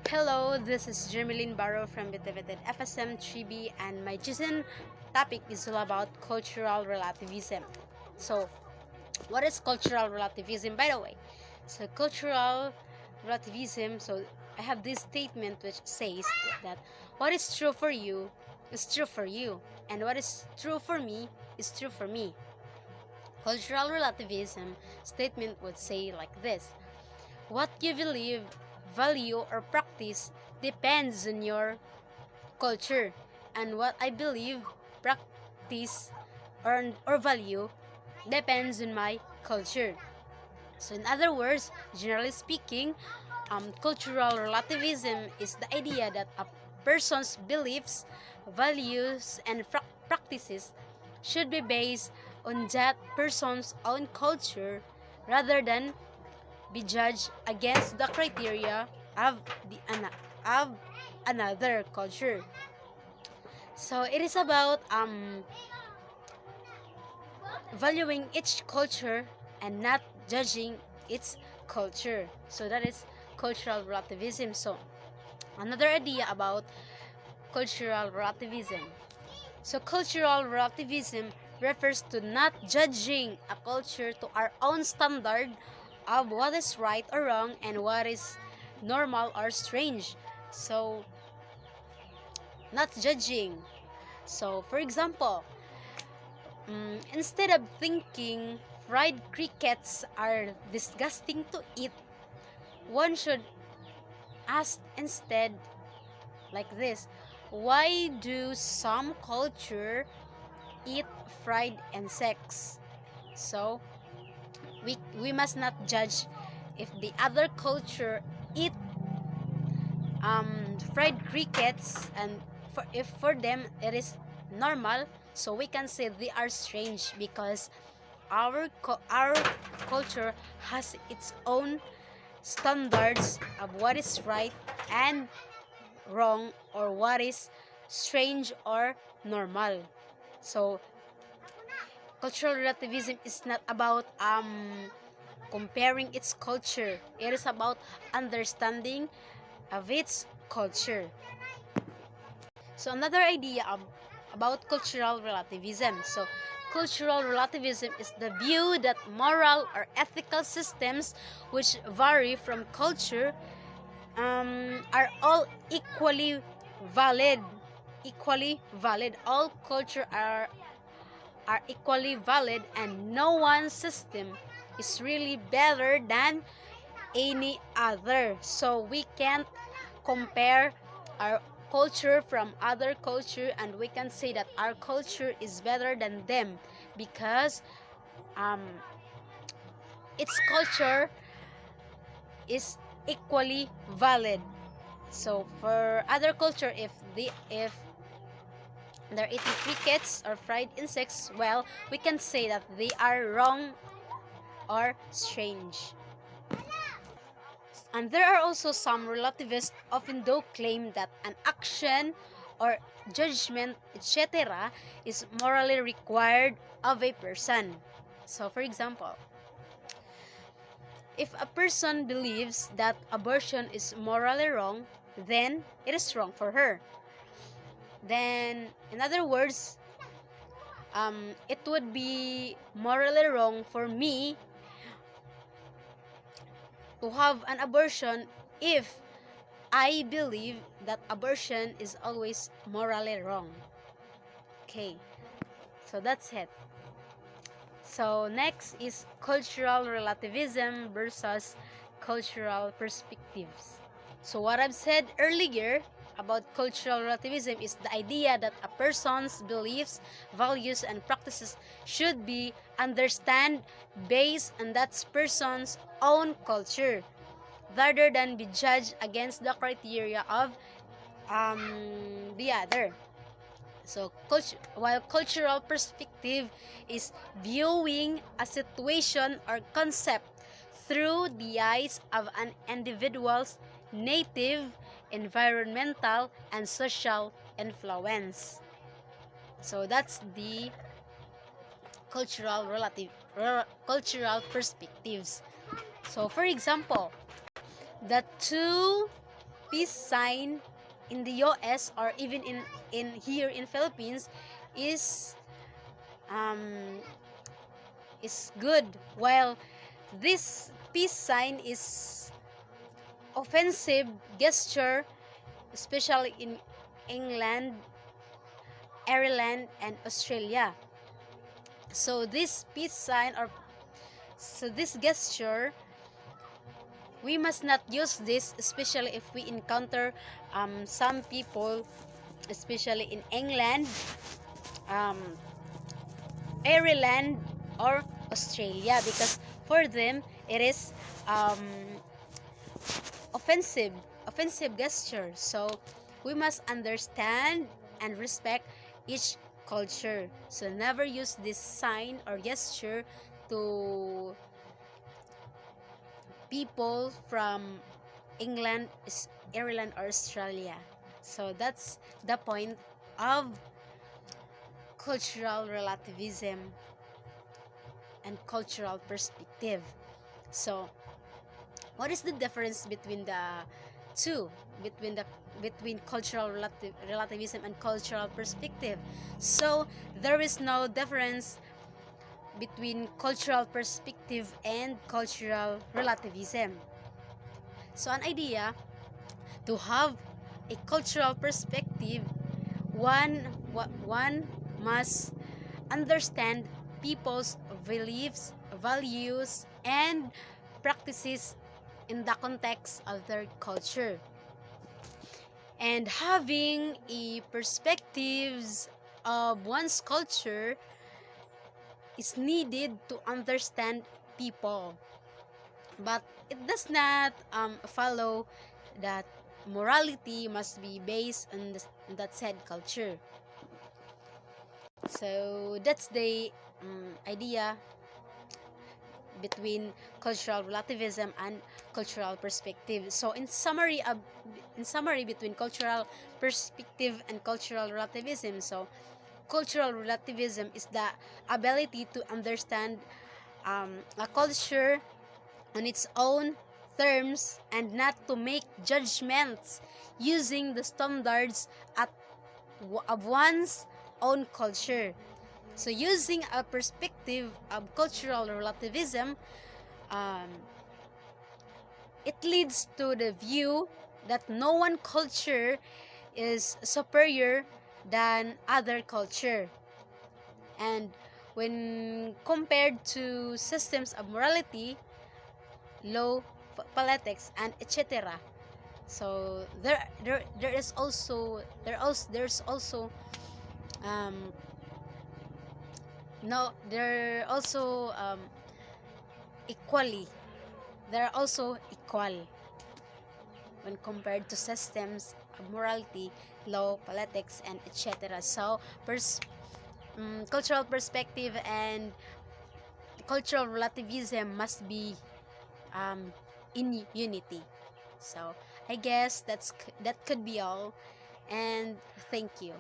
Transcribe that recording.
Hello, this is Jermeline Barrow from Bitabited FSM 3B, and my chosen topic is all about cultural relativism. So, what is cultural relativism, by the way? So, cultural relativism, I have this statement which says that what is true for you is true for you, and what is true for me is true for me. Cultural relativism statement would say like this: what you believe, value, or practice depends on your culture, and what I believe, practice, or value depends on my culture. So, in other words, generally speaking, cultural relativism is the idea that a person's beliefs, values, and practices should be based on that person's own culture rather than be judged against the criteria of of another culture. So it is about valuing each culture and not judging its culture. So that is cultural relativism. So another idea about cultural relativism. So cultural relativism refers to not judging a culture to our own standard of what is right or wrong and what is normal or strange. So not judging. So for example, instead of thinking fried crickets are disgusting to eat, one should ask instead like this: why do some culture eat fried insects? So we must not judge if the other culture eat fried crickets, and if for them it is normal, so we can say they are strange because our culture has its own standards of what is right and wrong, or what is strange or normal. So cultural relativism is not about comparing its culture. It is about understanding of its culture. So another idea about cultural relativism. So cultural relativism is the view that moral or ethical systems which vary from culture are all equally valid. Equally valid. All culture are equally valid, and no one system is really better than any other. So we can't compare our culture from other culture, and we can say that our culture is better than them because um, its culture is equally valid. So for other culture, if they're eating crickets or fried insects, well, we can say that they are wrong or strange. And there are also some relativists often do claim that an action or judgment, etc., is morally required of a person. So, for example, if a person believes that abortion is morally wrong, then it is wrong for her. Then, in other words, it would be morally wrong for me to have an abortion if I believe that abortion is always morally wrong. Okay, so that's it. So next is cultural relativism versus cultural perspectives. So what I've said earlier about cultural relativism is the idea that a person's beliefs, values, and practices should be understood based on that person's own culture, rather than be judged against the criteria of the other. So, while cultural perspective is viewing a situation or concept through the eyes of an individual's native, environmental, and social influence. So that's the cultural perspectives. So, for example, the two peace sign in the US or even in here in Philippines is um, is good, while this peace sign is offensive gesture, especially in England, Ireland, and Australia. So this peace sign or so this gesture, we must not use this, especially if we encounter some people, especially in England, um, Ireland, or Australia, because for them it is um, offensive, offensive gesture. So we must understand and respect each culture. So never use this sign or gesture to people from England, Ireland, or Australia. So that's the point of cultural relativism and cultural perspective. So, what is the difference between the two? Between cultural relativism and cultural perspective. So, there is no difference between cultural perspective and cultural relativism. So, an idea to have a cultural perspective, one must understand people's beliefs, values, and practices in the context of their culture. And having a perspectives of one's culture is needed to understand people. But it does not follow that morality must be based on that said culture. So that's the idea between cultural relativism and cultural perspective. So in summary between cultural perspective and cultural relativism. So cultural relativism is the ability to understand a culture on its own terms and not to make judgments using the standards of one's own culture. So, using a perspective of cultural relativism, um, it leads to the view that no one culture is superior than other culture. And when compared to systems of morality, law, politics, and etc. So there is also there's also um, no there also equally they're also equal when compared to systems of morality, law, politics, and etc. So cultural perspective and cultural relativism must be um, in unity. So I guess that could be all, and thank you.